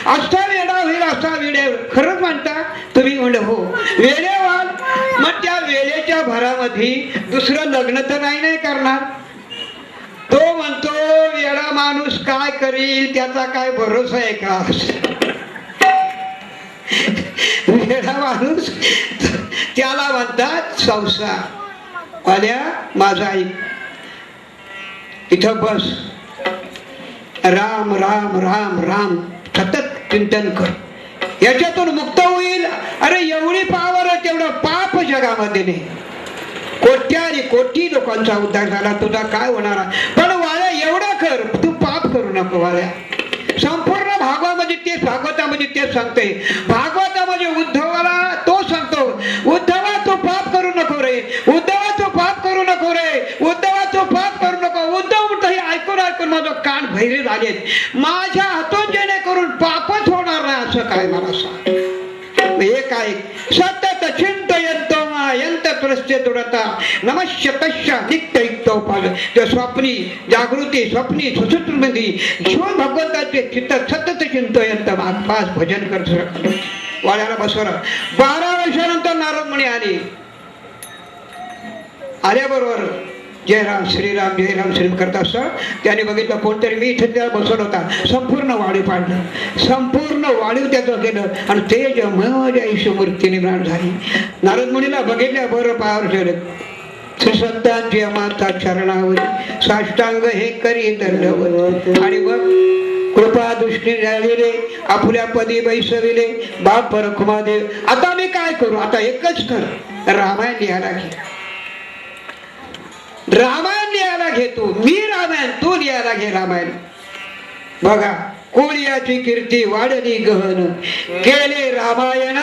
असा वेडा होईल असा वेडे खरंच म्हणता तुम्ही? म्हणलं हो. वेडेवाल मग त्या वेळेच्या भरामध्ये दुसरं लग्न तर नाही करणार. तो म्हणतो वेडा माणूस काय करील त्याचा काय भरोसा आहे का? वेडा माणूस त्याला म्हणतात संसार. आल्या माझा ऐक, इथं बस, राम राम राम राम सतत चिंतन कर, याच्यातून मुक्त होईल. अरे एवढी पावर तेवढं पाप जगामध्ये नाही. कोट्यानी कोटी लोकांचा उद्धार झाला, तुझा काय होणार? पण वाळ्या एवढं कर, तू पाप करू नको वाळ्या. संपूर्ण भागवतामध्ये तेच सांगते. भागवतामध्ये उद्धवाला तो सांगतो, उद्धवा तू पाप करू नको रे, उद्धवा तू पाप करू नको रे, उद्धवा तू पाप करू नको. उद्धव हे ऐकून ऐकून माझं कान भैरे झालेत. माझ्या हातून जेणेकरून पापच होणार नाही असं काय मला सांग. एक ऐक, सतत चिंतयंतो यंत प्रस्ते दुरता नमश्य तश्य नित्य युक्तोपाल. त्या स्वप्नी जागृती स्वप्नी सुसुप्तीमध्ये जीवन भगवंताचे चित्त सतत चिंतयंत पास भजन करत वाड्याला बसवलं. 12 वर्षानंतर नारद मुनी आल्याबरोबर जय राम श्रीराम करत असतं. त्याने बघितलं कोणतरी, मी इथे त्याला बसवला होता. संपूर्ण वाढीव पाडलं, संपूर्ण वाढीव त्याचं केलं आणि तेज मज ईश्वमूर्ती निर्माण झाली. नारद मुनीला बघितल्या बरं पायावर ठेवलं. श्री संतांची माता चरणावर साष्टांग हे करी दंडवत. आणि बघ कृपा दृष्टी झालेले आपल्या पदी बैसविले बाप परखुमादेव. आता मी काय करू? आता एकच कर, रामायण लिहायला घे. रामायण लिहायला घे तू. मी रामायण, तू लिहायला घे रामायण. बघा कोळियाची कीर्ती वाढली गहन, केले रामायण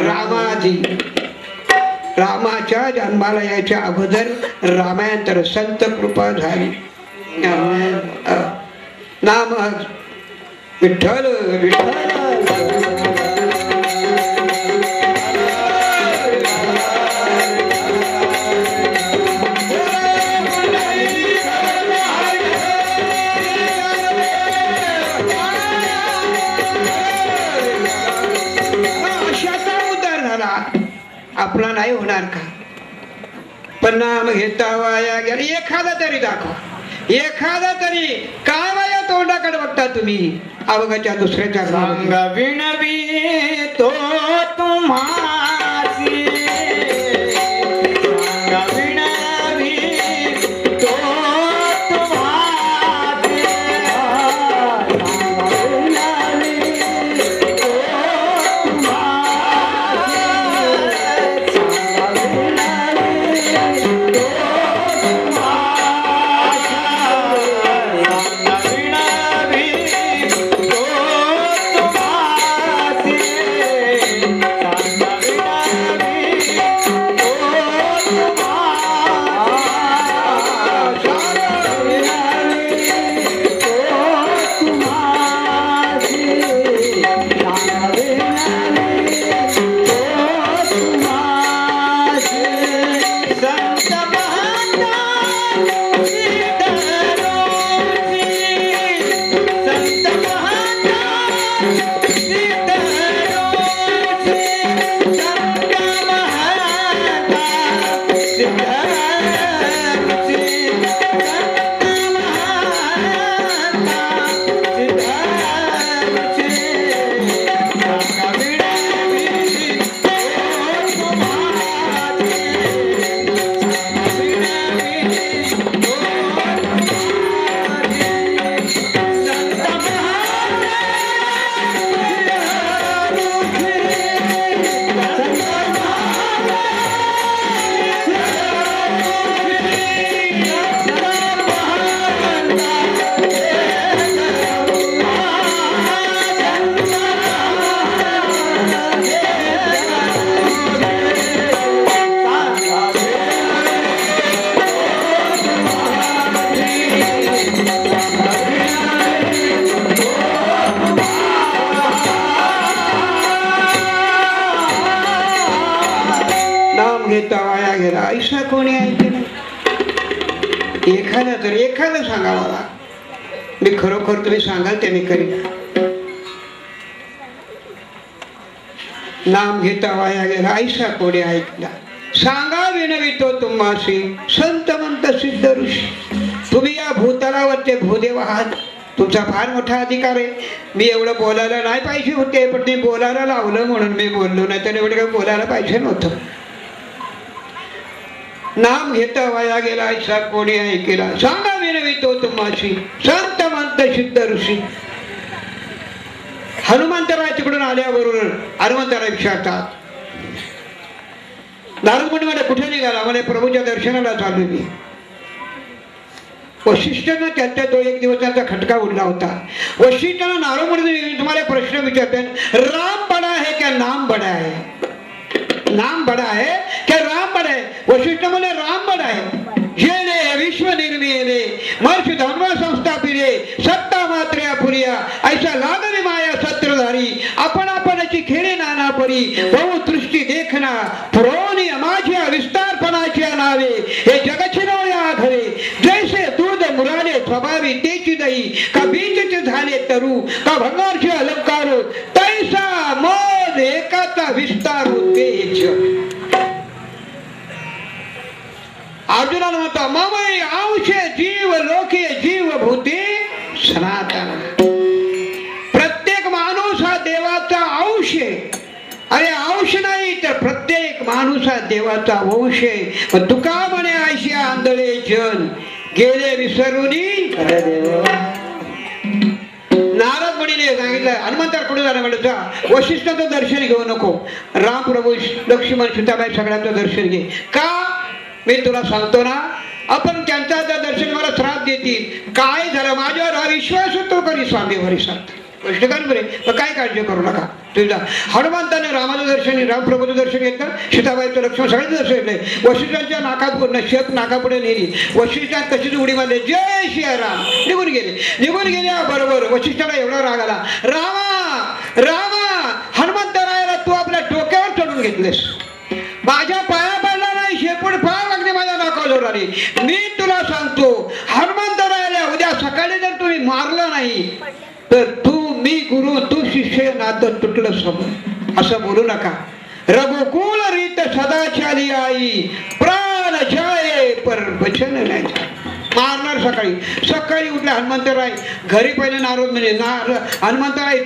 रामाजी. रामाच्या जन्माला यायच्या अगोदर रामायण तर संत कृपा झाली. नाम विठ्ठल विठ्ठल. आपला नाही होणार का? पण नाम घेता वाया गेला. एखादा तरी दाखवा, एखादा तरी. काय वाया तोंडाकडे बघता तुम्ही? अवघाच्या दुसऱ्याच्या सांग विनवी तो तुम्हासी, सांग विनवी तो तुम्हासी, घेता वाया गेला. ऐसा कोणी ऐकलं? एखादं सांगा मला. मी खरोखर तुम्ही सांगाल ते मी करीन. नाम घेता वाया गेला ऐसा कोणी ऐकला सांगा विनवितो तुम्हाशी संत मंत सिद्ध ऋषी. तुम्ही या भूतलावरचे भूदेव आहात. तुमचा फार मोठा अधिकार आहे. मी एवढं बोलायला नाही पाहिजे होते पण मी बोलायला लावलं म्हणून मी बोललो नाही तर एवढं काही बोलायला पाहिजे नव्हतं. नाम घेता वाया गेला ऐसा कोणी ऐकेला सांगा विनवितो तुम्हाशी संत मंत सिद्ध ऋषी. हनुमंतराय तिकडून आल्याबरोबर हनुमंतराय विचारतात नारद मुनी मला कुठे निघाला म्हणे प्रभूच्या दर्शनाला चालू मी. वशिष्ठांना त्यांच्या तो एक दिवसाचा खटका उडला होता. वशिष्ठांना नारद मुनी तुम्हाला प्रश्न विचारते राम बडा है क्या नाम बडा है. नाम बडा है क्या राम बडा है. वशिष्ठ म्हणे राम बडा है. जेने विश्व निर्मिले मर्ष धर्म संस्थापिले सत्ता मात्र अपुरिया ऐसा लागली माया सत्रधारी आपण आपणाची खेळे नाना परी बहुदृष्टी देखना पुरोनी माझ्या विस्तारपणाच्या नावे हे जगचिनो या घरे जैसे दूध मुराले स्वभावी तेची दही का बीजचे झाले तरू का भंगारचे अलंकार तैसा मोद एकाचा विस्तार तेज. अर्जुनाला म्हणतो ममई अंशे जीव लोके जीव भूते सनातन. प्रत्येक माणूस हा देवाचा अंश आहे. अरे अंश नाही तर प्रत्येक माणूस हा देवाचा वंश आहे. तुका म्हणे ऐशी आंधळे जन गेले विसरुनी. नारद मुनीने सांगितलं हनुमंताला कुठे जाणं म्हणलं वशिष्ठाचं दर्शन घेऊ नको. राम प्रभू लक्ष्मण सीताबाई सगळ्यांचं दर्शन घे. का मी तुला सांगतो ना आपण त्यांचा दर्शन मला त्रास देतील. काय झालं माझ्यावर हा विश्वास होतो कधी स्वामी भरी सांगतो बरे काय काळजी करू नका. तुझा हनुमंताने रामाचं दर्शन रामप्रभूचं दर्शन घेतलं. सीताबाईचं लक्ष्मण सगळ्यांचं दर्शन घेतलंय. वशिष्ठांच्या नाकापुढे नाकापुढे नेली. वशिष्ठात तशीच उडी मारली जय श्रीराम निघून गेले. निघून गेल्या बरोबर वशिष्ठाला एवढा राग आला रामा रामा हनुमंतरायाला तू आपल्या डोक्यावर चढून घेतलेस. माझ्या पाया पडला नाही शेपूट फार लागते माझ्या नाकावर आली. मी तुला सांगतो हनुमंतरायाला उद्या सकाळी जर तुम्ही मारलं नाही तर तू मी गुरु तू शिष्य नातं तुटलं समज असं बोलू नका. रघुकुल रीत सदाचारी आई प्राण जाये पर वचन नाही. मारणार सकाळी सकाळी उठल्या हनुमंतराय घरी पहिले नारद म्हणजे हनुमंतराय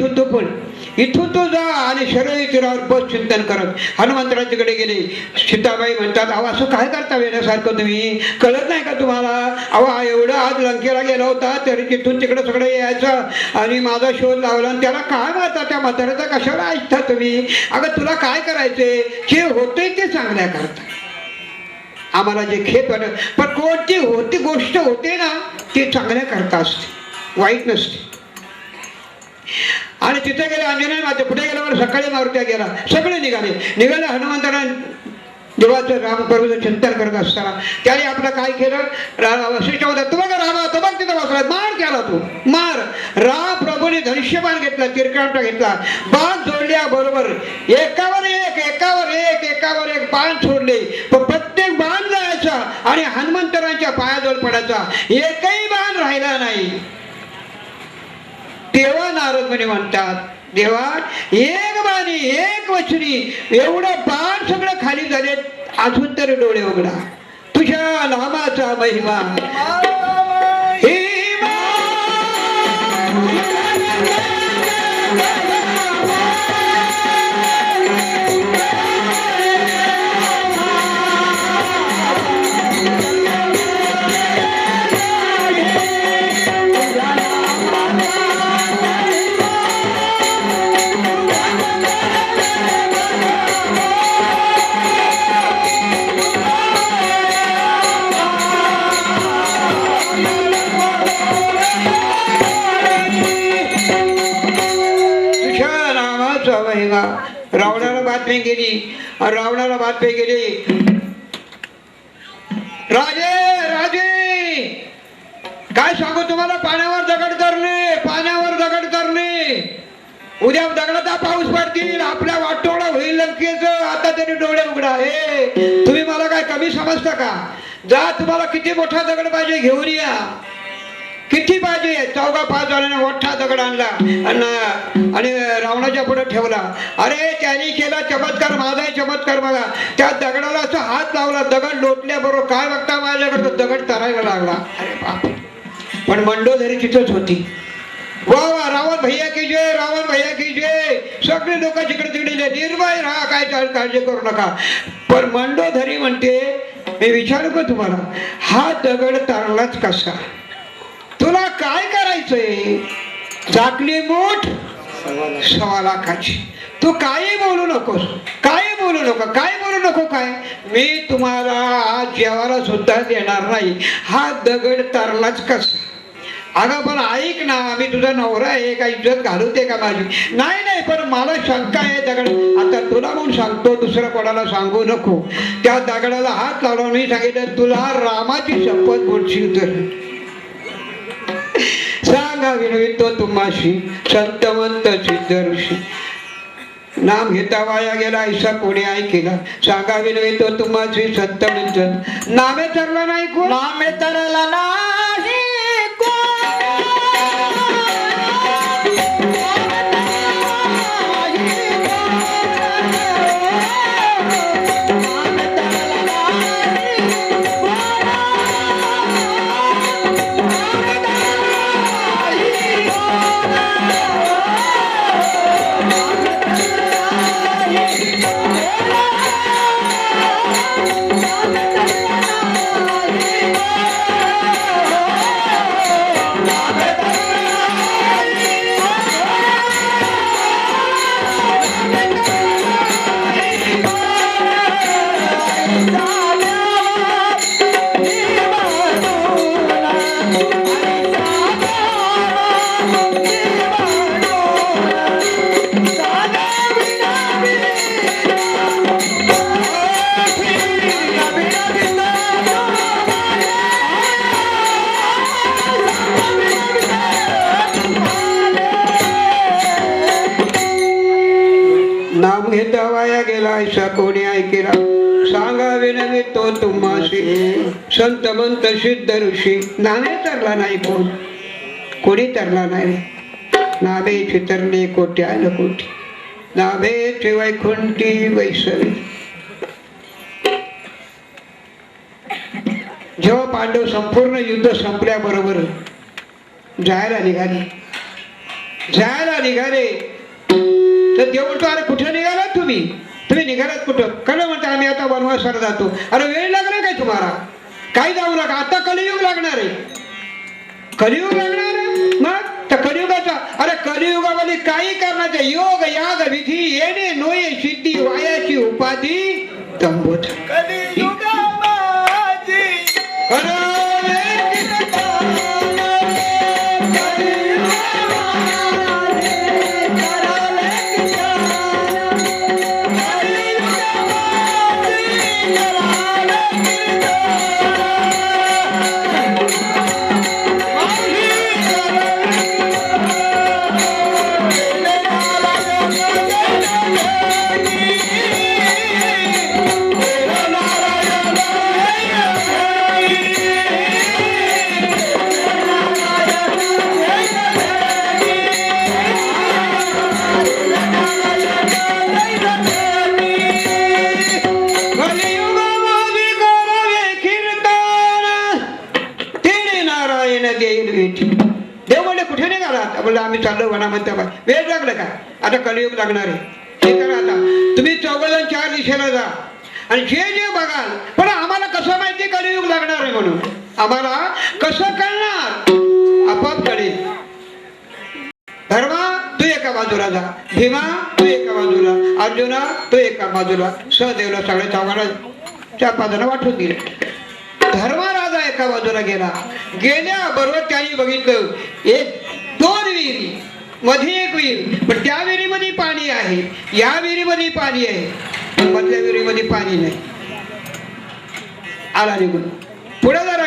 इथून तो जा आणि शरई तीरावर बस चिंतन करत हनुमंतराय तिकडे गेले. सीताबाई म्हणतात अहो असं काय करता वेण्यासारखं तुम्ही कळत नाही का तुम्हाला. अहो एवढं आज लंकेला गेला होता तरी तिथून तिकडे सगळं यायचं आणि माझा शोध लावला आणि त्याला काय मारता त्या म्हाताऱ्याचा कशाला ऐकता तुम्ही. अगं तुला काय करायचंय जे होतंय ते चांगल्या करता. आम्हाला जे खेत वाटत पण कोणती होती गोष्ट होते ना ते चांगल्या करता असते वाईट नसते. आणि तिथे गेले अंजनेय माते पुढे गेल्यावर सकाळी मारुत्या गेला. सगळे निघाले हनुमंताला देवाचं रामप्रभूचं चिंतन करत असताना त्याने आपलं काय केलं वशिष्ठ होता तू बघा रामा तो बघ तिथं बसला मार केला तू मार. राम प्रभूने धनुष्यबाण घेतला तिरकांटा घेतला बाण जोडल्या बरोबर एकावर एक बाण सोडले पण प्रत्येक बाण जायचा आणि हनुमंतरांच्या पायाजवळ पडायचा. एकही बाण राहिला नाही. तेव्हा नारद मुनी म्हणतात देवा एक बाणी एक वचनी एवढं बाण सगळं खाली झाले अजून तरी डोळे उघडा तुझ्या नामाचा महिमा. रावणाला बातमी गेली राजे काय सांगू तुम्हाला पाण्यावर दगड करणे उद्या दगडाचा पाऊस पडतील आपल्या वाटोळा होईल लंकेचं. आता तरी डोळे उघडा. हे तुम्ही मला काय कमी समजता का. जा तुम्हाला किती मोठा दगड पाहिजे घेऊन या. किती पाहिजे चौघा पाच जणांना मोठा दगड आणला आणि रावणाच्या पुढे ठेवला. अरे त्याने केला चमत्कार, माझाही चमत्कार बघा. त्या दगडाला असा हात लावला, दगड लोटल्याबरोबर काय बघता माझ्याकडे तो दगड तरायला लागला. अरे बाप. पण मंडोदरी तिथंच होती. वा वा, रावण भैया की जय, रावण भैया की जय. सगळे लोक जिकडे तिकडे निर्भय राहा, काय काळजी करू नका. पण मंडोदरी म्हणते, मी विचारू का तुम्हाला, हा दगड तरलाच कसा? तुला काय करायचंय? झाकली मूठ 1.25 लाखाची. तू काही बोलू नकोस, काही बोलू नको, काय बोलू नको. काय मी तुम्हाला आज जेवायला सुद्धा देणार नाही. हा दगड तरलाच कसा? अगं पण ऐक ना, मी तुझा नवरा आहे, का इज्जत घालवते का माझी? नाही नाही, पण मला शंका आहे दगड. आता तुला म्हणून सांगतो, दुसरं कोणाला सांगू नको. त्या दगडाला हात लावला, मी सांगितलं तुला रामाची शपथ बोलशील तर सांगा विनवितो तुम्हाशी संतमंत सिद्ध ऋषी. नाम घेता वाया गेला ऐसा कोणी ऐकेला. सांगा विनवितो तुम्हाशी संतमंत. नामे तरला नाही कोण, नामे तरला नाही नाम घेता वाया गेला ऐसा कोणी ऐकेला. सांगा विनवितो तुम्हाशी संतमंत सिद्ध ऋषी. नामे तरला नाही कोण, कोणी तरला नाही. नामे चितरले कोट्यान कोटी, नामे वैकुंठी वैसवी. जेव्हा पांडव संपूर्ण युद्ध संपल्याबरोबर जायला निघाले तर देव म्हणतो, अरे कुठे निघालात तुम्ही? तुम्ही निघालात कुठं? कळलं म्हणते, आम्ही आता वनवासाला जातो. अरे वेळ लागला काय तुम्हाला? काही जाऊ नका, आता कलियुग लागणार आहे. कलियुग लागणार आहे मग तर कलियुगाचा. अरे कलियुगामध्ये काही करण्याचे योग याग विधी येणे नोये सिद्धी वायाची उपाधी तंबूत. देव म्हणले कुठे निघालात? बोलला आम्ही चाललो वनामध्ये. वेळ लागलं का? आता कलियुग लागणार आहे. हे करा आता तुम्ही 4 4 दिशेला जा आणि जे जे बघाल. पण आम्हाला कसं माहिती कलियुग लागणार आहे म्हणून? आम्हाला कसं कळणार? आपोआप कळेल. धर्मा तू एका बाजूला जा, भीमा तू एका बाजूला, अर्जुना तू एका बाजूला. सहदेवला सगळ्या चौघांना 4-5 वाटून दिले. धर्मराजा एका बाजूला गेल्याबरोबर त्यांनी बघितलं 2 विहिरी, मध्ये एक विहीर. पण त्या विहिरीमध्ये पाणी आहे, या विहिरीमध्ये पाणी आहे, पण मधल्या विहिरीमध्ये पाणी नाही. आला निघून पुढे जरा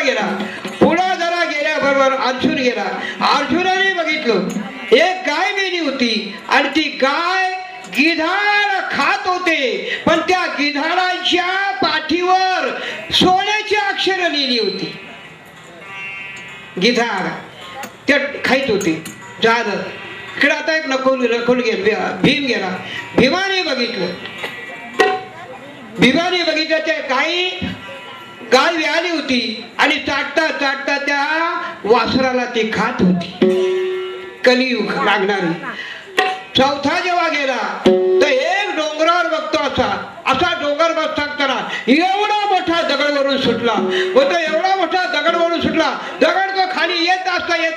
गेल्याबरोबर अर्जुन गेला. अर्जुनाने बघितलं एक गाय मेली होती आणि ती गाय गिधाड खात होते. पण त्या गिधाडाच्या पाठीवर सोन्याची अक्षरं लिहिली होती. गिधाड त्या खाईत होती. झालं इकडे आता एक नकुल भीम गेला. भीमाने बघितलं ते गाय व्याली होती आणि चाटता चाटता त्या वासराला ती खात होती. कलियुग लागणारी. चौथा जेव्हा गेला तर एक डोंगरावर बघतो असा डोंगर बसताना एवढा मोठा दगड वरून सुटला. व तो एवढा मोठा दगड वरून सुटला. दगड तो खाली येत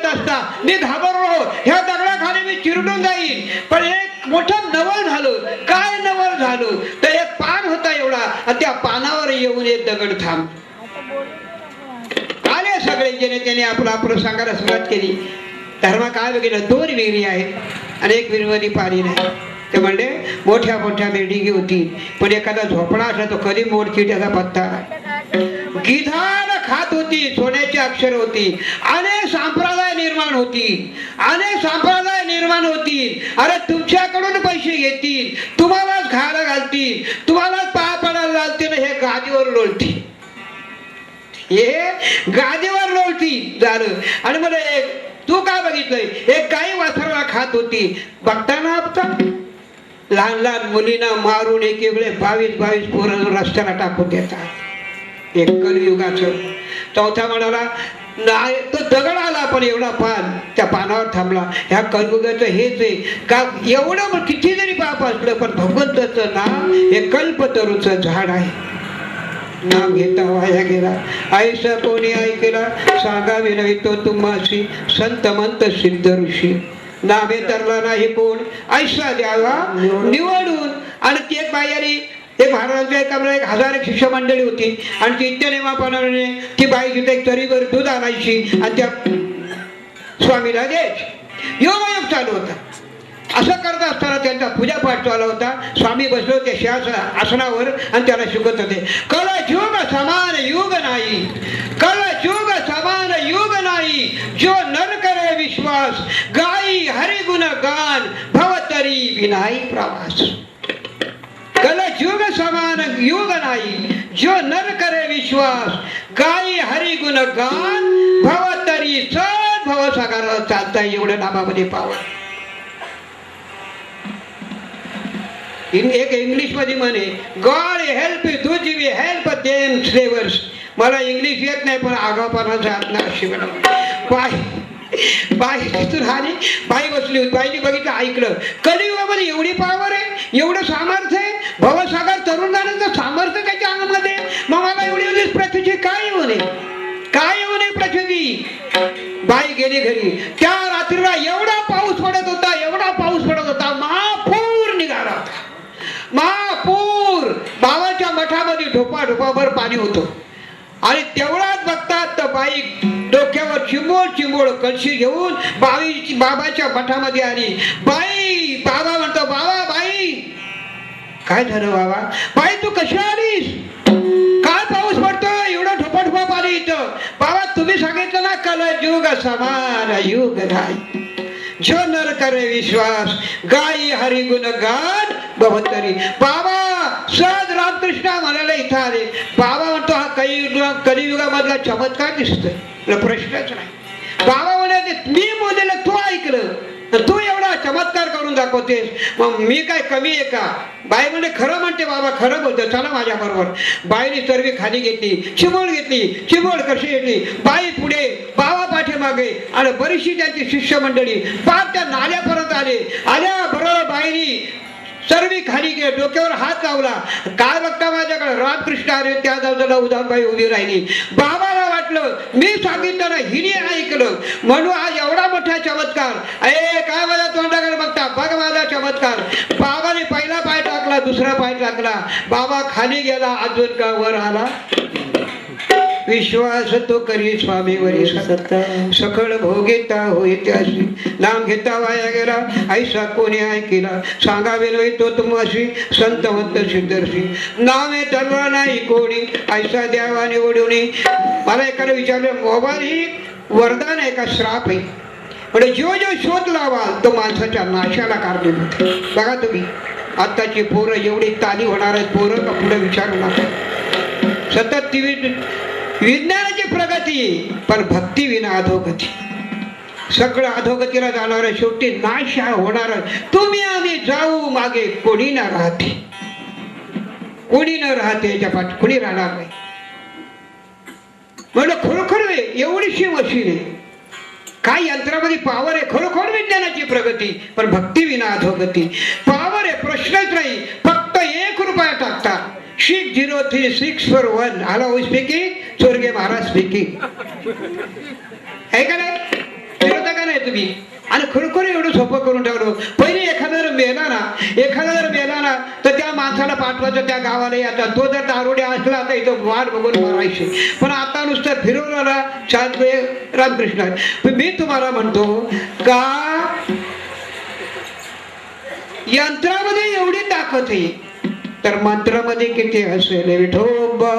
असता मी घाबरलो, ह्या दगडाखाली मी चिरडून जाईल. पण एक मोठं नवल झालं. काय नवल झालं तर एक पान होता एवढा आणि त्या पानावर येऊन एक दगड थांब. आले सगळे जेणे त्याने आपलं सांगायला सुरुवात केली. धर्म काय बघितलं, 2 विहिरी आहेत आणि एक विहिरीमध्ये पाणी नाही. ते म्हणले मोठ्या मोठ्या बिल्डिंगी होती पण एखादा झोपडा असला तो कधी मोडची त्याचा पत्ता. गिधाड खात होती, सोन्याची अक्षर होती. अनेक संप्रदाय निर्माण होतील. अरे तुमच्याकडून पैसे घेतील, तुम्हालाच खायला घालतील, तुम्हालाच पाय पडायला घालतील. हे गादीवर लोळतील, झालं. आणि मला तू काय बघितलंय, एक गाई वासराला खात होती. बघताना लहान लहान मुलींना मारून एक वेगळे 22 पोरं रस्त्याला टाकून देतात. एक कलियुगाचं. चौथा म्हणाला नाही तो दगड आला पण एवढा पान त्या पानावर थांबला. ह्या कलियुगाचं हेच आहे का. एवढं किती जरी पाप असलं पण भगवंताचं नाव हे कल्पतरूचं झाड आहे. नाम घेता वाया गेला. ऐसा कोणी ऐकेला सांगावे नव्हे तो तुम्हाशी. संत मंत सिद्ध ऋषी नामे तरला नाही कोण ऐसा द्यावा निवडून. आणि ती एक बाई आली. एक महाराजांच्या एका एक 1000 शिष्य मंडळी होती आणि ती नित्यनेमाप्रमाणे ती बाई तिथे एक तरीवर दूध आणायची आणि त्या स्वामीला द्यायची. योगायोग चालू होता. असं करत असताना त्यांचा पूजापाठ चालू होता. स्वामी बसले होते आसनावर आणि त्याला शिकवत होते. कलयुग समान युग नाही, कलयुग समान युग नाही. जो नर करे विश्वास, गाई हरिगुण गान, भवतरी विनाई प्रवास. कलयुग समान युग नाही, जो नर करे विश्वास, गाई हरिगुण गान, भवतरी सद भवसागरावर चालता. एवढं नामामध्ये पावर. एक इंग्लिश मध्ये म्हणे गॉड हेल्प तुझ वी हेल्प देम स्लेवर्स. मला इंग्लिश येत नाही पण आगावपणा जात नाही अशी बाई तिथून आली. बाई बसली होती. बाईने बघितलं, ऐकलं. कलियुगामध्ये एवढी पावर आहे, एवढं सामर्थ्य आहे. भवसागर तरुण जाण्याचं सामर्थ्य त्याच्या अंगामध्ये. मग मला एवढी पृथ्वीची काय येऊ नये पृथ्वी. बाई गेली घरी. त्या रात्रीला एवढा पाऊस पडत होता, महापूर निघाला होता. महापूर. बाबाच्या मठामध्ये ढोपाभर पाणी होतं. आणि तेवढाच बघतात तर बाई डोक्यावर चिंबोळ कळशी घेऊन बाबाच्या मठामध्ये आली. बाबा म्हणतो, बाई काय झालं बाबा. बाई तू कशी आलीस, काय पाऊस पडतोय, एवढं ढोपा पाणी इथं. बाबा तुम्ही सांगितलं ना कलयुग समान युग नाही. जो नर करे विश्वास, गाई हरिगुण गान भवतरी. बाबा सहज रामकृष्ण म्हणायला इथं आले. बाबा म्हणतो हा कलियुगामधला चमत्कार दिसतोय, प्रश्नच नाही. बाबा म्हणाले मी बोललेलं तू ऐकलं, तू एवढा चमत्कार करून दाखवतेस, मग मी काय कमी आहे का. बाई म्हणजे खरं म्हणते बाबा, खरं बोलतो, चला माझ्या बरोबर. बाईने सर्वी खाली घेतली, चिमोळ कशी घेतली. बाई पुढे, बाबा पाठीमागे. आणि बरीचशी त्यांची शिष्य मंडळी पार त्या नाल्यापर्यंत आल्या बरोबर बाईनी सर्वी खाली गेले, डोक्यावर हात लावला. काय बघता माझ्याकडे रामकृष्ण आले. त्या बाजूला उदानबाई उभी राहिली. बाबाला वाटलं मी सांगितलं ना, हिने ऐकलं म्हणून आज एवढा मोठा चमत्कार. काय माझ्या तोंडाकडे बघता, बघ माझा चमत्कार. बाबाने पहिला पाय टाकला, दुसरा पाय टाकला. बाबा खाली गेला, अजून का वर आला. विश्वास तो करी स्वामीवरी सकळ भोगेता होई त्याशी. नाम घेता वाया गेला ऐसा कोणी ऐकिला. सांगावे नव्हे तो तुम्हाशी संतवंत सिद्धर्षी. नामे तरला नाही कोणी ऐसा द्यावा निवडून. मला एकाने विचारलं मोबाईल ही वरदान आहे का श्राप आहे. म्हणजे जो शोध लावाल तो माणसाच्या नाशाला कारणीभूत. बघा तुम्ही आत्ताची पोरं एवढी ताली होणार आहेत पोरं का पुढे विचारू नका. सतत ती विज्ञानाची प्रगती पण भक्ती विना अधोगती. सगळं अधोगतीला जाणार आहे, शेवटी नाश हा होणार आहे. तुम्ही आम्ही जाऊ मागे कोणी ना राहते, कोणी न राहते, याच्या पाठ कोणी राहणार नाही. म्हणलं खरोखर एवढीशी मशीन आहे, काय यंत्रामध्ये पावर आहे, खरोखर विज्ञानाची प्रगती, पण भक्ती विना अधोगती. पावर आहे, प्रश्नच नाही, फक्त 1 रुपया टाकता. 603641 हॅलो स्पीकिंग, स्वर्गीय महाराज स्पीकिंग. आहे का नाही, फिरवता का नाही तुम्ही? आणि खरोखर एवढं सोपं करून ठेवलं. पहिले एखादा जर मेला ना तर त्या माणसाला पाठवायचं त्या गावाला याचा. तो जर दारुडे असला तर इथं वाट बघून मारायचे. पण आता नुसतं फिरवलं ना, शांतवे रामकृष्ण. मी तुम्हाला म्हणतो का यंत्रामध्ये एवढी ताकद आहे, तर मंत्रामध्ये किती असेल. विठोबा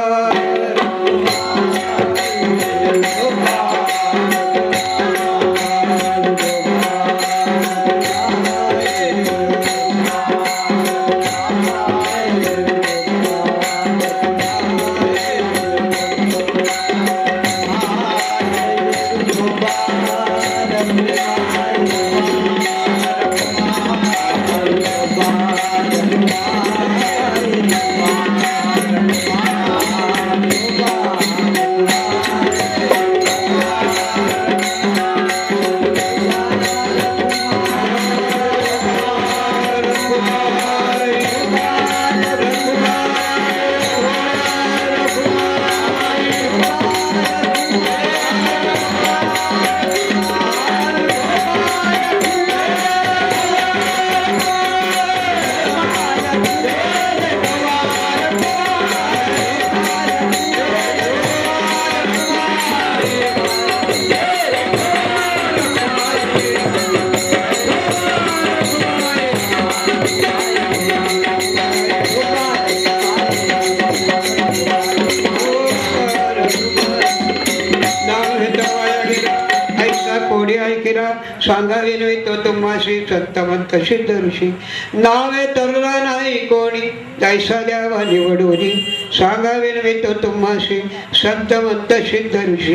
सांगावे नव्हे तो तुम्हाशी संतमंत सिद्ध ऋषी. नावे तरला नाही कोणी जैसा द्यावा निवडूनी. सांगावे नव्हे तो तुम्हाशी संतमंत सिद्ध ऋषी.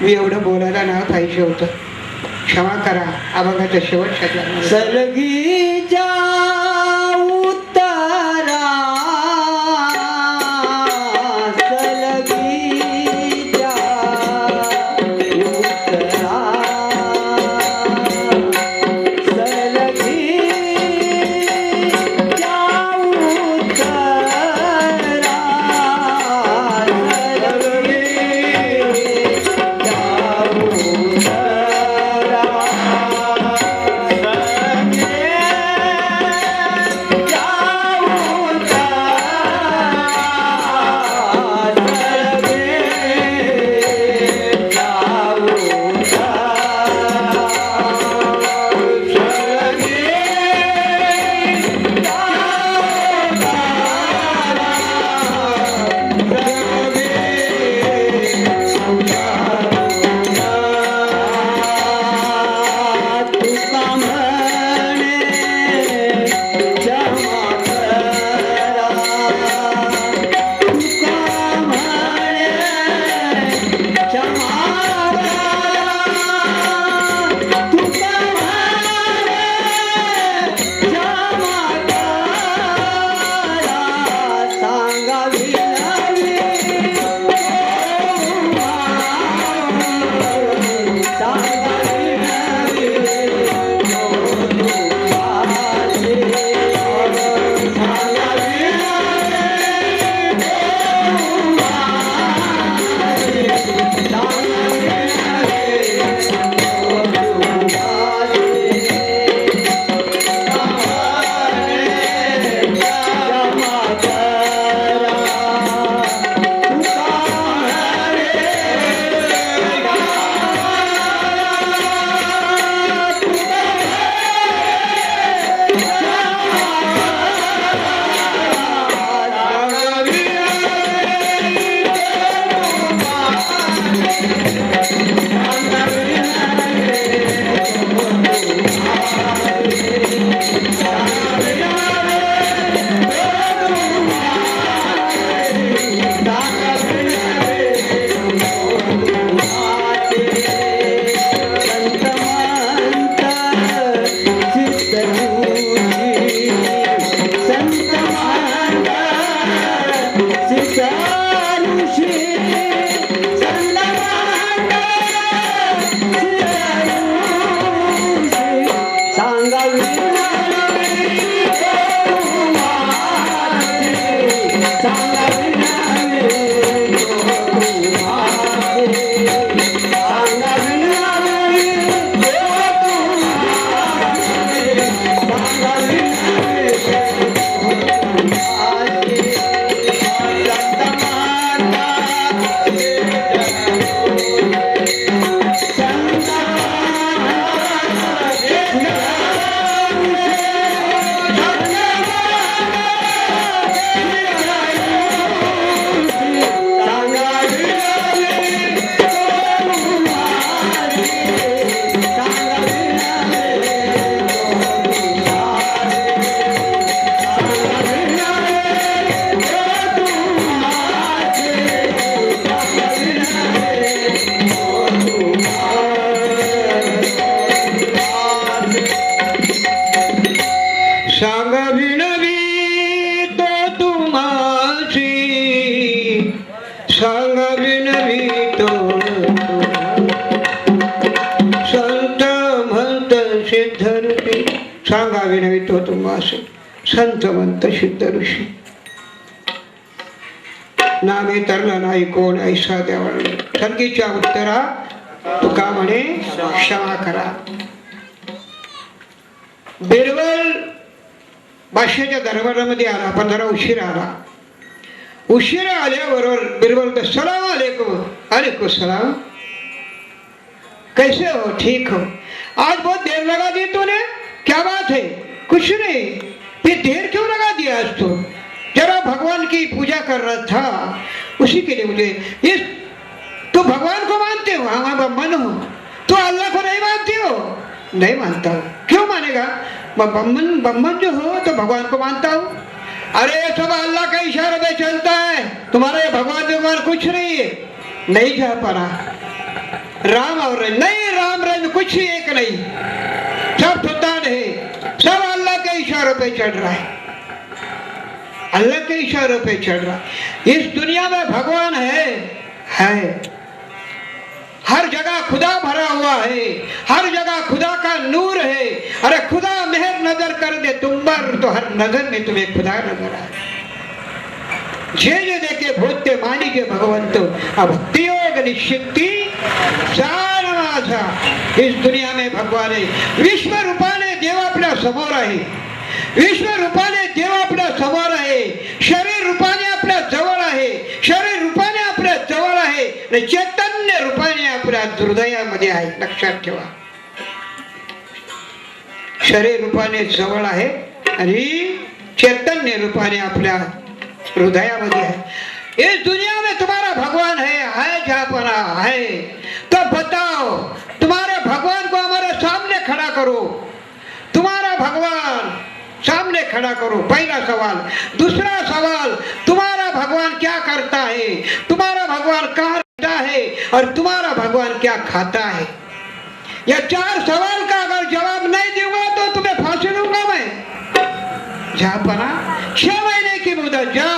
मी एवढं बोलायला ना पाहिजे होतं, क्षमा करा. अभंगाचा शेवट सगळ्यांना सलगीच्या उतारा सिद्ध रूपी सांगा विनवितो तुम्हास संत मंत सिद्ध ऋषी नामे तरला नाही कोण ऐसा देवा ठणकीच्या उत्तरा तुका म्हणे क्षमा करा. बिरबल भाष्याच्या दरबारामध्ये आला पण जरा उशीर आला. उशिरा आल्याबरोबर बिरबल सलाम अलैकुम. अलैकुम सलाम. कैसे हो? ठीक हो. आज बहुत देर लगा दी तूने, क्या बात है? कुछ नहीं. फिर देर क्यों लगा दिया आज तो? जरा भगवान की पूजा कर रहा था, उसी के लिए मुझे इस तो भगवान को मानते हो? हाँ मैं ब्राह्मण हूँ. तो अल्लाह को नहीं मानते हो? नहीं मानता हूँ. क्यों मानेगा? ब्राह्मण जो हो तो भगवान को मानता हूँ. अरे सब अल्लाह का इशारे पे चलता है, तुम्हारे भगवान कुछ नहीं है. नहीं जा पाना. राम और नहीं, राम रंग कुछ ही एक नहीं, सब शैतान है. सब अल्लाह के इशारों पे चढ़ रहा है, अल्लाह के इशारों पे चढ़ रहा है. इस दुनिया में भगवान है. हर जगह खुदा भरा हुआ है, हर जगह खुदा का नूर है. अरे खुदा मेहर नजर कर दे तुम पर तो हर नजर में तुम्हें खुदा नजर आए. जे देखे भूते मानिजे भगवंत भक्ति योग निश्चिती जाण माझा. इस दुनिया में भगवान आहे. विश्व रूपाने देव आपल्या समोर आहे. विश्व रूपाने देव आपल्या समोर आहे. शरीर रूपाने आपल्या जवळ आहे. शरीर रूपाने आपल्या जवळ आहे. चैतन्य रूपाने आपल्या हृदयामध्ये आहे. लक्षात ठेवा. शरीर रूपाने जवळ आहे आणि चैतन्य रूपाने आपल्या हृदयामध्ये है. इस दुनिया में तुम्हारा भगवान है जहापना है. तो बताओ, तुम्हारे भगवान को हमारे सामने खड़ा करो. तुम्हारा भगवान सामने खड़ा करो. पहला सवाल. दूसरा सवाल, तुम्हारा भगवान क्या करता है? तुम्हारा भगवान कहाँ रहता है? और तुम्हारा भगवान क्या खाता है? यह 4 सवाल का अगर जवाब नहीं दूंगा तो तुम्हें फांसी दूंगा मैं. जहापना 6 महीने की मुदत. जा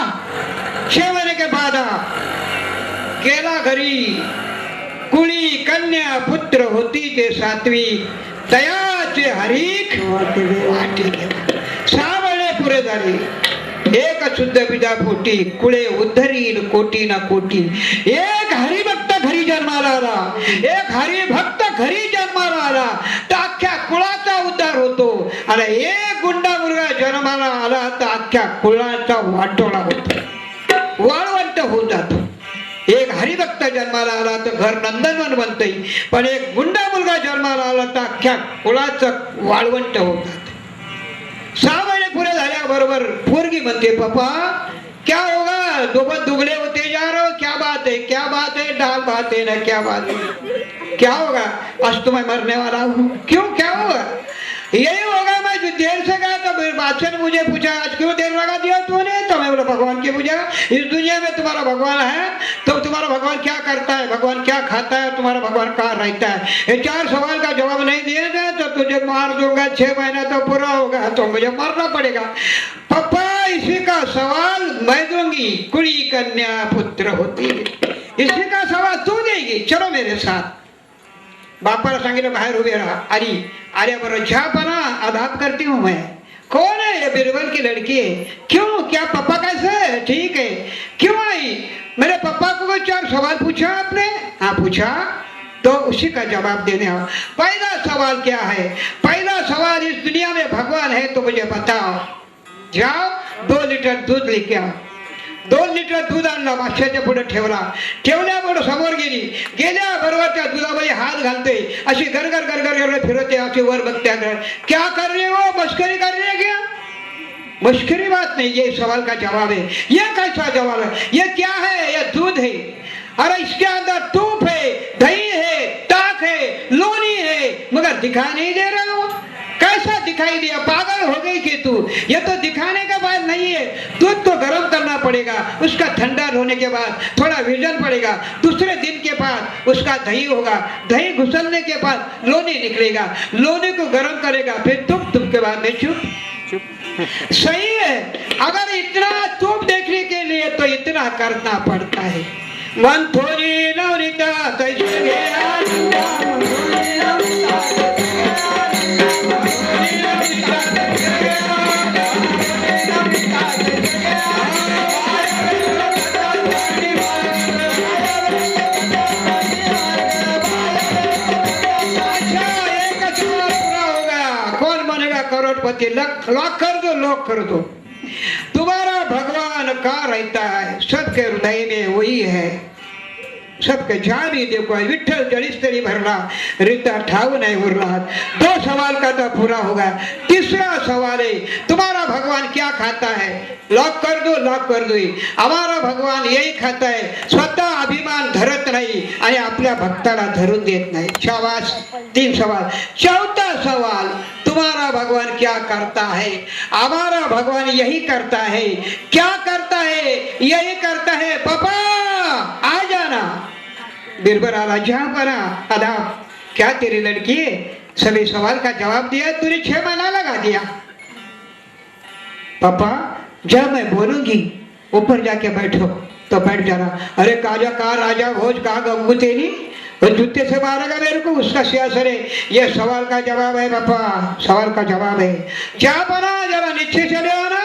6 महीने के बाद गेला घरी. कुळी कन्या पुत्र होती ते 7वी. दयाचे हरीक वाटे घेऊन 6 महिने पुरे झाले. एक शुद्ध बिजा पोटी कुळे उद्धरील कोटी ना कोटी. एक हरिभक्त घरी जन्माला आला. एक हरिभक्त घरी जन्माला आला तर अख्ख्या कुळाचा उद्धार होतो. आणि एक गुंडा मुलगा जन्माला आला तर अख्ख्या कुळाचा वाटोळा होतो, वाळवंट होऊन जातो. एक हरिभक्त जन्माला आला तर घर नंदनवन बनते, पण एक गुंडा मुलगा जन्माला आला तर अख्ख्या कुळाचं वाळवंट होत जात. 6 महिने पुरे झाल्याबरोबर पोरगी म्हणते, पप्पा क्या होगा? दोबत दुबले होते जा रहे हो. क्या बात है? क्या बात है? दाल भात है ना. क्या बात है? क्या होगा? आज तो मैं मरने वाला हूँ. क्यों? क्या होगा? यही होगा. मैं जो देर से गया तो बादशाह ने मुझे पूछा आज क्यों देर लगा दिया तूने? तो मैं बोला भगवान की पूजा. इस दुनिया में तुम्हारा भगवान है तो तुम्हारा भगवान क्या करता है, भगवान क्या खाता है, तुम्हारा भगवान कहाँ रहता है? ये 4 सवाल का जवाब नहीं दिए गए तो तुझे मार दूंगा. 6 महीना तो पूरा होगा तो मुझे मरना पड़ेगा. पप्पा इसी का सवाल मैं दूंगी. कुड़ी कन्या पुत्र होती. इसी का सवाल तू देगी. चलो मेरे साथ. बापाला सांगितलं बाहेर उभे रहा. आल्याबरोबर झापना आधाप करती हूँ मैं. कौन है? ये बिरबल की लड़की है. क्यों? क्या पापा कैसे है? ठीक है. क्यों आई? मेरे पापा को 4 सवाल पूछा आपने? हाँ पूछा. तो उसी का जवाब देने आओ. पहला सवाल क्या है? पहला सवाल, इस दुनिया में भगवान है तो मुझे बताओ. जाओ 2 लिटर दूध लेके आओ. 2 लिटर दूध आणलं. बादशाच्या पुढे ठेवल्याबरोबर समोर गेल्याबरोबर त्या दुधामध्ये हात घालते. अशी गरगर गरगर गरगर फिरवते. अशी वर बघते. क्या कर रहे हो? मस्करी कर रहे क्या? मस्करी बात नहीं, ये सवाल का जवाब है. ये कैसा जवाब है? ये क्या है? ये दूध है. अरे इसके अंदर तूप है, दही है, ताक है, लोनी है, मगर दिखाई नहीं दे रहे हो. कैसा दिखाई दिया? पागल हो गई कि तू? ये तो दिखाने का बात नहीं है. दूध तो गर्म करना पड़ेगा. उसका ठंडा होने के बाद थोड़ा विजन पड़ेगा. दूसरे दिन के बाद उसका दही होगा. दही घुसलने के बाद लोनी निकलेगा. लोनी को गर्म करेगा. फिर तुम के बाद में चुप. सही है. अगर इतना तुम देखने के लिए तो इतना करना पड़ता है. मन थोड़ी नवरिता करोड़पति लॉक कर दो, लॉक कर दो। तुम्हारा भगवान कहाँ रहता है? सबके हृदय में वही है, सबके जान ही देखो। विठ्ठल जड़ीस्तरी भरला, रीता ठाव नहीं उरला। 2 सवाल का तो पूरा होगा। तीसरा सवाल है, तुम्हारा भगवान क्या खाता है? लॉक कर दो, लॉक कर दो। हमारा भगवान यही खाता है, स्वतः अभिमान धरत नाही आणि आपल्या भक्ताला धरून देत नाही। शाबाश, 3 सवाल। चौथा सवाल, तुम्हारा भगवान क्या करता है? हमारा भगवान यही करता है। क्या करता है? यही करता है। पापा आ जाना। बीरबल आला, जहाँ पना अदाब, क्या तेरी लड़की है? सभी सवाल का जवाब दिया, तूने 6 महीना लगा दिया। पापा जब मैं बोलूंगी ऊपर जाके बैठो तो बैठ जाना। अरे काजा का राजा भोज का गंगू तेरी, वो जूते से मारेगा मेरे को, उसका सियासत है। ये सवाल का जवाब है पापा, सवाल का जवाब है। क्या बना, जरा नीचे चले आना।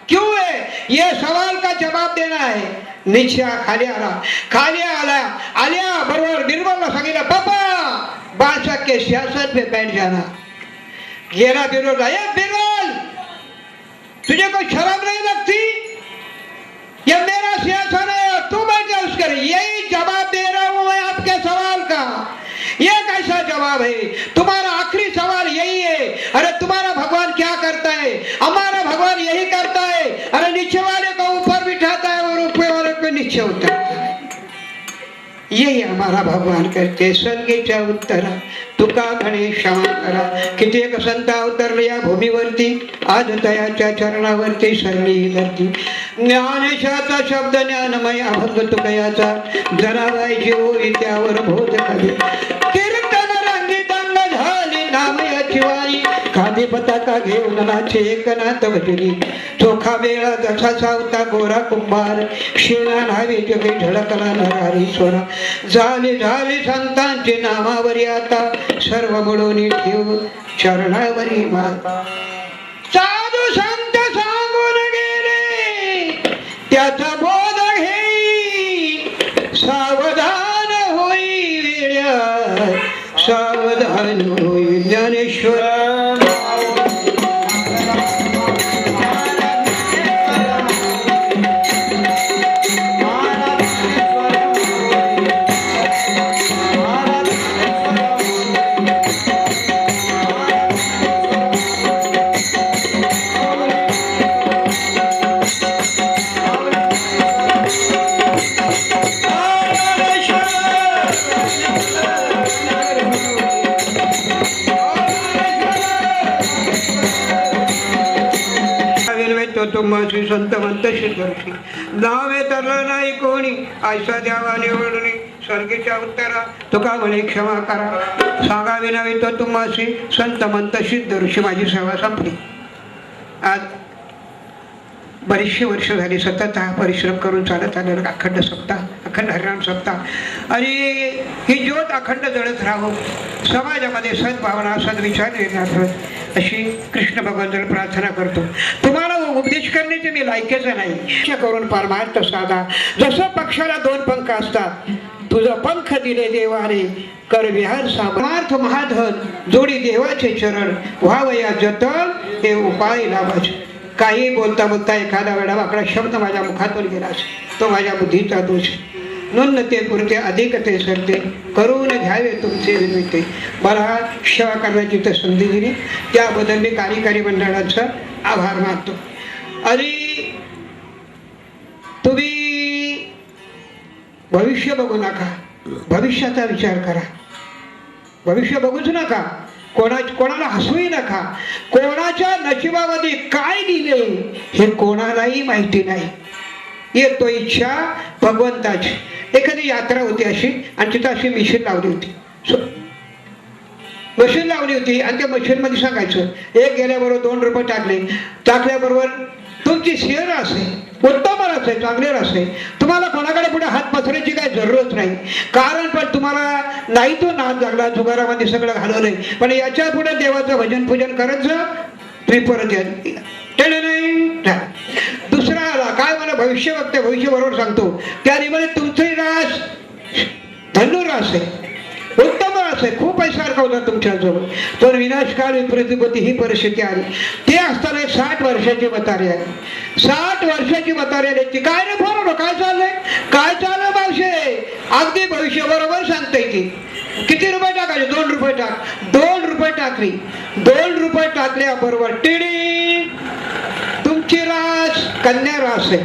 क्यों है? ये सवाल का जवाब देना है। नीचे खाली आला, खाली आला, आलिया बरोबर बीरबलला सांगितलं, पापा बादशाह के सियासत पे बैठ जाना। गेला बीरबल, ये बीरबल तुझे कोई शर्म नहीं लगती? ये मेरा सियासत है, तू बैठ जा उसके। यही जवाब दे रहा हूं मैं आपके सवाल का। ये कैसा जवाब है? तुम्हारा आखिरी सवाल यही है। अरे तुम्हारा भगवान क्या करता है? हमारा भगवान यही करता है। अरे नीचे वाले को ऊपर बिठाता है और ऊपर वाले को नीचे उतारता है। यही हमारा भगवान करते। संगीच्या उत्तरा तुका म्हणे क्षमा करा। किती एक संत अवतरले या भूमीवरती, आज तयाच्या चरणावरती सरली धरती। ज्ञानेशाचा शब्द ज्ञानमय अभंग तुकयाचा, जनाबाई जीव त्यावर बोध कवी। कीर्तन रंगीतांग झाली नामयाची वारी, खादी पताका घेऊन नाचे एकनाथ भजनी। चोखा वेळा जसा सावता गोरा कुंभार, शेणा न्हावी जगे झळकला नरारी स्वरा। झाले झाले संतांचे नामावरी आता, सर्व मिळून ठेव चरणावरी माता। साधू संत सांगून गेले त्याचा बोध घेई, सावधान होई वेळा, सावधान होई ज्ञानेश्वर। तुम्हाशी संत म्हणत शिदर्शी, नावे तरलं नाही कोणी, ऐसा द्यावा निवडणी। स्वर्गीच्या उत्तरा तुका म्हणे क्षमा करा, सांगावे नव्हे तो तुम्हाशी संत म्हणत सिद्धऋषी। माझी सेवा संपली। आज बरीचशी वर्ष झाली सतत हा परिश्रम करून चालत आलेला अखंड सप्ताह, अखंड हरिनाम सप्ताह, आणि ही ज्योत अखंड जळत राहो, समाजामध्ये सद्भावना सद्विचार निर्माण होत अशी कृष्ण भगवंताला प्रार्थना करतो। तुम्हाला उपदेश करण्याचे मी लायकीचं नाही, करून परमार्थ साधा। जसं पक्षाला 2 पंख असतात, तुझं पंख दिले देवाने, कर विहार सामर्थ्य महाधन, जोडी देवाचे चरण, व्हावया जतन हे उपाय लाभाचे। काही बोलता बोलता एखादा वेळा वाकडा शब्द माझ्या मुखातून गेला असेल, तो माझ्या बुद्धीचा दोष। नोंद ते पुरते अधिक ते सरते, करून घ्यावे तुमचे विनंती। मला सेवा करण्याची तर संधी दिली, त्याबद्दल मी कार्यकारी मंडळाचा आभार मानतो। आणि तुम्ही भविष्य बघू नका, भविष्याचा विचार करा। भविष्य बघूच नका, कोणाला हसवू नका। कोणाच्या नशिबामध्ये काय दिले हे कोणालाही माहिती नाही। येतो इच्छा भगवंताची। एखादी यात्रा होती अशी, आणि तिथं अशी मशीन लावली होती, मशीन लावली होती, आणि त्या मशीन मध्ये सांगायचं, एक गेल्याबरोबर 2 रुपये टाकले, टाकल्याबरोबर तुमची शेअर असेल, उत्तम असेल, चांगले असेल, तुम्हाला कोणाकडे पुढे हात पसरायची काही जरूरत नाही। कारण पण तुम्हाला नाही तो नाद लागला, जुगारामध्ये सगळं घालवलंय, पण याच्या पुढे देवाचं भजन पूजन करत जा, तुम्ही परत या। दुसरा आला, काय मला भविष्य बघते, भविष्य बरोबर सांगतो, त्या निमित्त तुमचंही रास धनुरास आहे, उत्तम रास आहे, खूप पैसा अडकवला तुमच्याजवळ, पण विनाशकाळ प्रतिपत्ती ही परिस्थिती आली. ते असताना एक 60 वर्षाची म्हातारी आली. 60 वर्षाची म्हातारी आली. ती काय रे बरोबर काय चाललंय, काय चाललं मावशे, अगदी भविष्य बरोबर सांगताय ती. किती रुपये टाकायचे, 2 रुपये टाक. 2 रुपये टाकली. 2 रुपये टाकल्याबरोबर टिडी, तुमची रास कन्या रास आहे,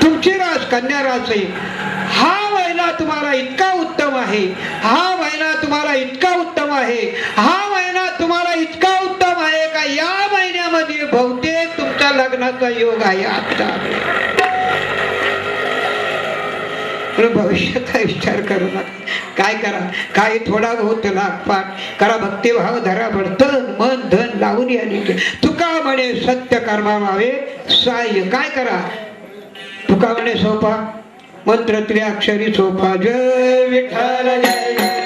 तुमची रास कन्या रास आहे. हा महिना तुम्हाला इतका उत्तम आहे, हा महिना तुम्हाला इतका उत्तम आहे, हा महिना तुम्हाला इतका उत्तम आहे का या महिन्यामध्ये बहुतेक तुमच्या लग्नाचा योग आहे. आता भविष्याचा विचार करू नका. काय करा, काही थोडा बहुत लागपाठ करा, भक्तिभाव धरा, तन मन धन लावून आली. तुका म्हणे सत्य कर्मा व्हावे साह्य. काय करा, तुका म्हणे सोपा मंत्र त्रिअक्षरी सोपा. जय विठ्ठल जय